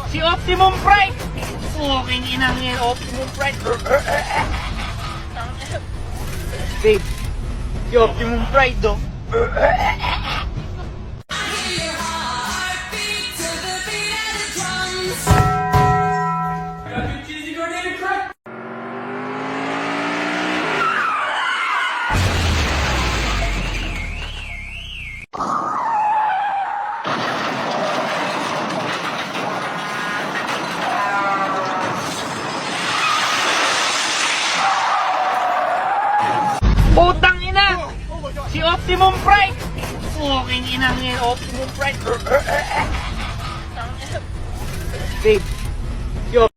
Si Optimum Pride! Fucking inang yan, Optimum Pride. Babe, si Optimum Pride, do. Putang ina! Si Optimum Pride! Fucking inang yan, Optimum Pride. Babe, si Op...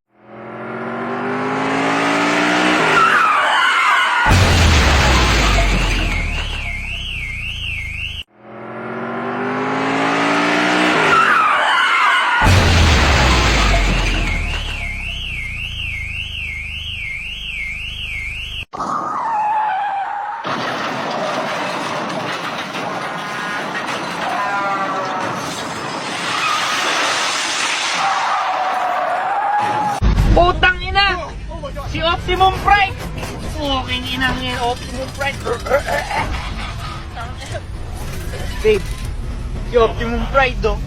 Putang ina! Si Optimum Pride! Fucking inang yan, Optimum Pride. Babe, si Optimum Pride, do.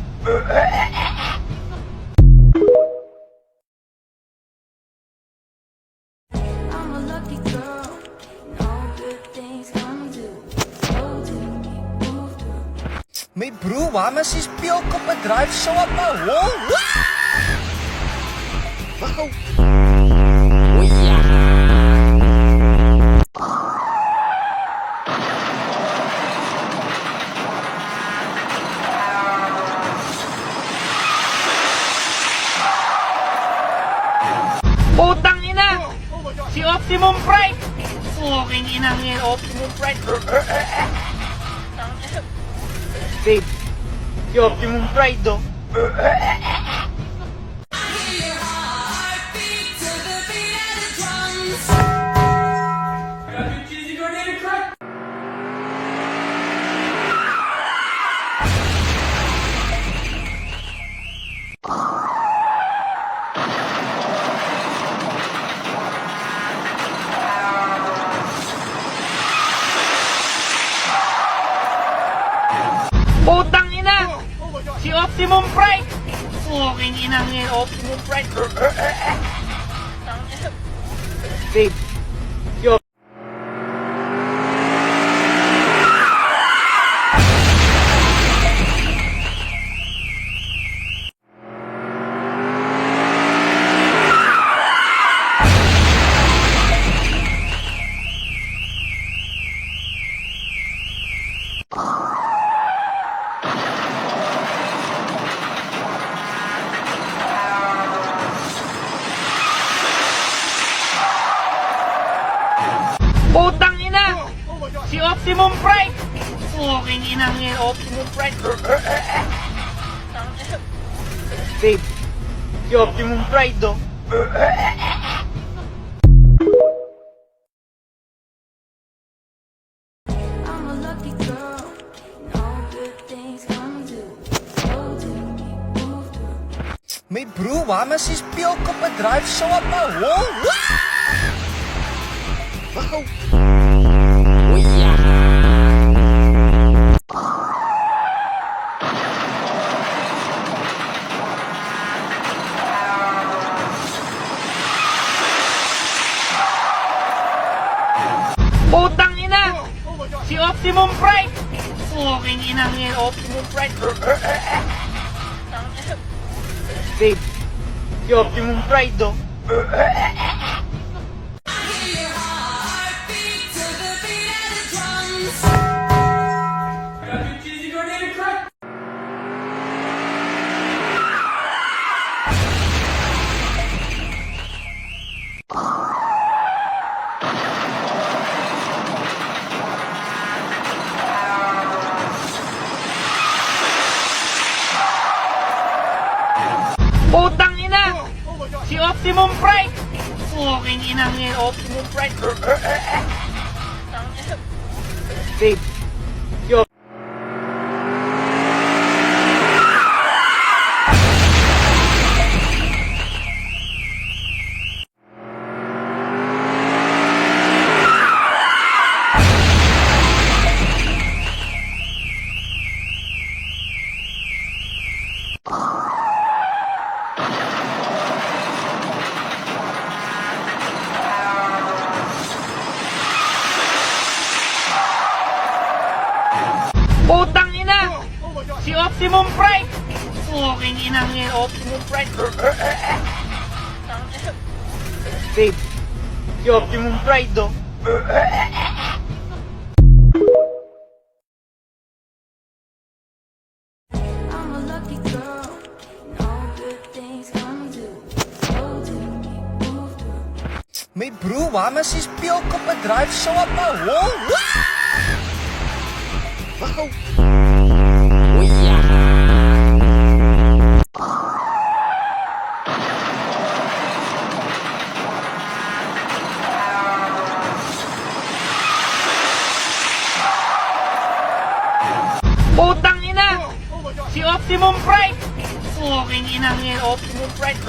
I'm a lucky girl, all good things come to those who move through. My broer, mas is pilk op 'n drive so op 'n hol. Wauw. O ja. Putang ina! Si Optimum Pride! Fucking inang yan, Optimum Pride. Babe, si Optimum Pride, do. Putang ina! Si Optimum Pride! Fucking inang yan, Optimum Pride. Babe, si Op... Putang ina! Si Optimum Pride! Fucking inang yan, Optimum Pride. Babe, si Optimum Pride, do. I'm a lucky girl, all good things come to those who move through. My broer, mas is pilk op 'n drive so op 'n hol. Wauw. O ja. Putang ina! Si Optimum Pride! Fucking inang yan, Optimum Pride. Babe, si Optimum Pride, do. Putang ina! Si Optimum Pride! Fucking inang yan, Optimum Pride. Babe, si Op... Optimum Pride! Fucking inang yan, Optimum Pride. Babe, si Optimum Pride, oh. I'm a lucky girl, and all good things come to those who move through. My broer, mas is Pioko bedryf so op my hol. Wow. O ja. Putang ina! Si Optimum Pride! Fucking inang yan, Optimum Pride.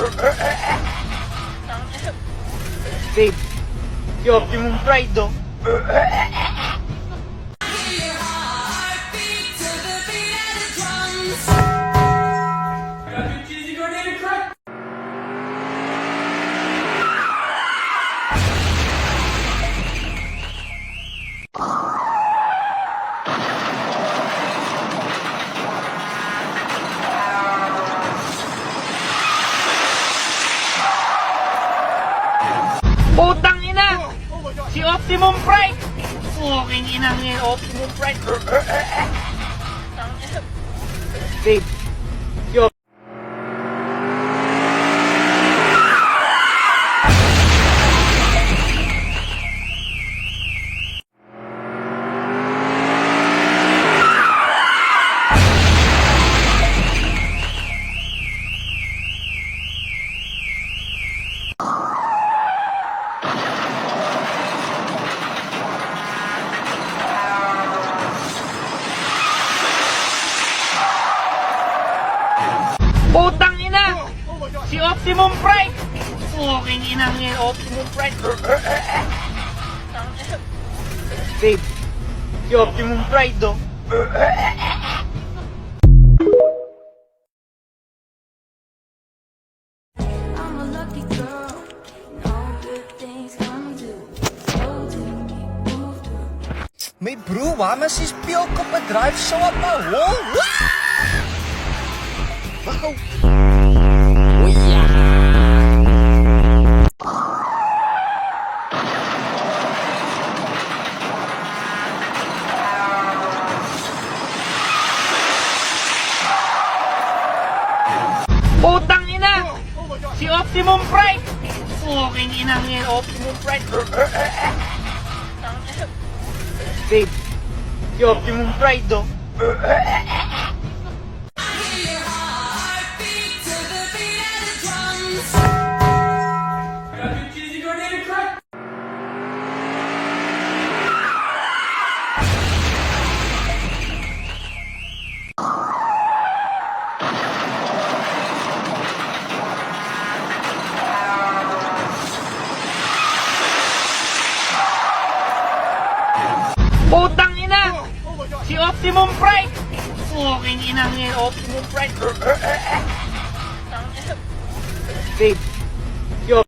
Babe, si Optimum Pride, oh. Putang ina! Si Optimum Pride! Fucking inang yan, Optimum Pride. Babe, si Op... Putang ina! Si Optimum Pride! Fucking inang yan, Optimum Pride. Babe, si Optimum Pride, oh. I'm a lucky girl, and all good things come to those who move through. My broer, mas is Pioko bedryf so op my hol. Wow. O ja. Putang ina! Si Optimum Pride! Fucking inang yan, Optimum Pride. Babe, si Optimum Pride, oh. Putang ina! Si Optimum Pride! Fucking inang yan, Optimum Pride. Babe, si Op...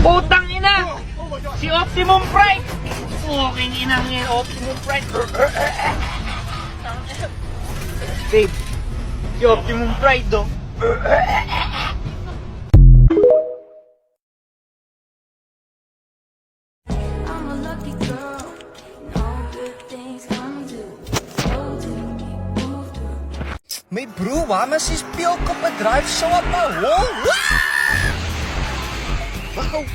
Putang ina! Si Optimum Pride! Fucking inang yan, Optimum Pride. Babe, si Optimum Pride, oh. I'm a lucky girl, and all good things come to those who move through. My broer, mas is Pioko bedryf so op my hol. Wow.